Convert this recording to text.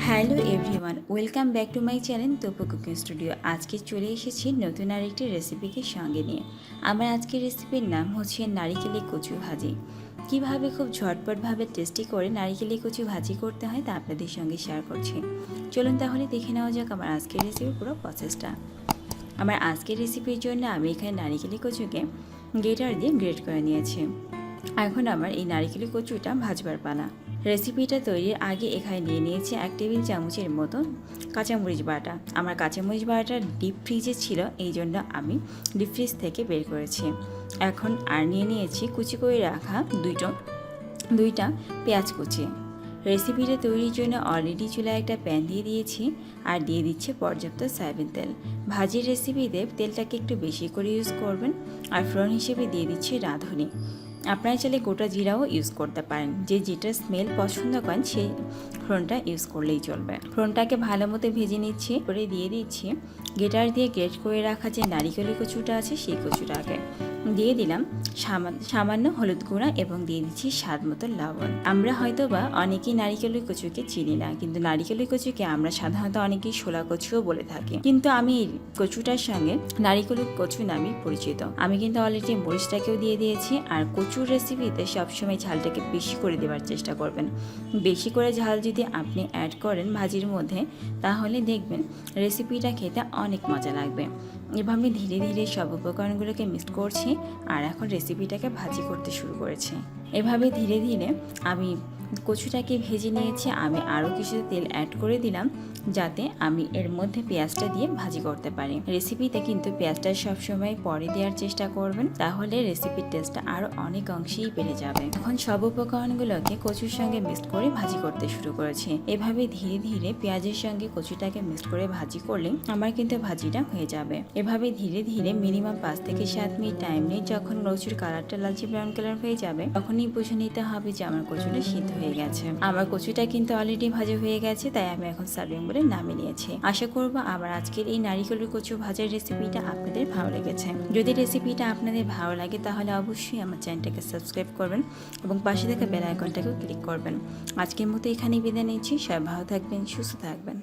Hello everyone, welcome back to my channel Topu cooking studio. আজকে চলে এসেছি নতুন আরেকটি রেসিপিকে সঙ্গে নিয়ে। আমার আজকের রেসিপির নাম হচ্ছে নারিকেলি কচু ভাজি। কিভাবে খুব ঝটপটভাবে টেস্টি করে নারিকেলি কচু ভাজি করতে হয় তা আপনাদের সঙ্গে শেয়ার করছি। চলুন তাহলে দেখে নেওয়া যাক আমার আজকের রেসিপির পুরো প্রসেসটা। আমার আজকের রেসিপির জন্য আমি এখানে নারিকেলি কচুকে গ্রেটার দিয়ে গ্রেট করে নিয়েছি। এখন আমার এই নারিকেলি কচুটা ভাজবার পালা। রেসিপিটা তৈরির আগে এখানে নিয়ে নিয়েছি 1 টেবিল চামচের মতো কাঁচামরিচ বাটা। আমার কাঁচামরিচ বাটাটা ডিপ ফ্রিজে ছিল, এই জন্য আমি ডিপ ফ্রিজ থেকে বের করেছি। এখন আর নিয়ে নিয়েছি কুচি করে রাখা দুইটা পেঁয়াজ কুচি। রেসিপিটা তৈরির জন্য অলরেডি চুলায় একটা প্যান দিয়ে দিয়েছি আর দিয়ে দিচ্ছে পর্যাপ্ত সয়াবিন তেল। ভাজির রেসিপিতে তেলটাকে একটু বেশি করে ইউজ করবেন। আর ফোড়ন হিসেবে দিয়ে দিচ্ছি রাঁধুনি। আপনারা চাইলে গোটা জিরাও ইউজ করতে পারেন, যে যেটা স্মেল পছন্দ করেন সেই ফোড়নটা ইউজ করলেই চলবে। ফোড়নটাকে ভালো মতো ভেজে নিচ্ছি, করে দিয়ে দিচ্ছি গ্রেটার দিয়ে গ্রেট করে রাখা যে নারিকেলি কচুটা আছে সেই কচুটাকে দিয়ে দিলাম সামান্য হলুদ গুঁড়া এবং দিয়ে দিচ্ছি স্বাদ মতো লবণ। আমরা হয়তোবা অনেকেই নারিকেলি কচুকে চিনি না, কিন্তু নারিকেলি কচুকে আমরা সাধারণত অনেকেই শোলা কচুও বলে থাকি, কিন্তু আমি এই কচুটার সঙ্গে নারিকেলি কচু নামে পরিচিত। আমি কিন্তু অলরেডি মরিচটাকেও দিয়ে দিয়েছি। আর কচুর রেসিপিতে সবসময় ঝালটাকে বেশি করে দেওয়ার চেষ্টা করবেন। বেশি করে ঝাল যদি আপনি অ্যাড করেন ভাজির মধ্যে, তাহলে দেখবেন রেসিপিটা খেতে অনেক মজা লাগবে। এভাবে ধীরে ধীরে সব উপকরণগুলোকে মিক্স করছি আর এখন রেসিপিটাকে ভাজি করতে শুরু করেছি। এভাবে ধীরে ধীরে আমি কচুটাকে ভেজে নিয়েছি। আমি আরও কিছু তেল অ্যাড করে দিলাম যাতে আমি এর মধ্যে পেঁয়াজটা দিয়ে ভাজি করতে পারি। রেসিপিতে কিন্তু পেঁয়াজটা সবসময় পরে দেওয়ার চেষ্টা করবেন, তাহলে রেসিপির টেস্টটা আরও অনেক অংশেই বেড়ে যাবে। এখন সব উপকরণগুলোকে কচুর সঙ্গে মিক্স করে ভাজি করতে শুরু করেছি। এভাবে ধীরে ধীরে পেঁয়াজের সঙ্গে কচুটাকে মিক্স করে ভাজি করলে আমার কিন্তু ভাজিটা হয়ে যাবে। এভাবে ধীরে ধীরে মিনিমাম 5 থেকে 7 মিনিট টাইম নিয়ে যখন কচুর কালারটা লালচে ব্রাউন কালার হয়ে যাবে, তখনই বুঝে নিতে হবে যে আমার কচুটা সিদ্ধ হয়ে গেছে। আমার কচুটা কিন্তু অলরেডি ভাজা হয়ে গেছে, তাই আমি এখন সার্ভিং বলে নামিয়ে নিয়েছি। আশা করব আমার আজকের এই নারিকেলের কচু ভাজার রেসিপিটা আপনাদের ভালো লেগেছে। যদি রেসিপিটা আপনাদের ভালো লাগে তাহলে অবশ্যই আমার চ্যানেলটাকে সাবস্ক্রাইব করবেন এবং পাশে থাকা বেল আইকনটাকেও ক্লিক করবেন। আজকের মতো এখানেই বিদায় নিচ্ছি। সবাই ভালো থাকবেন, সুস্থ থাকবেন।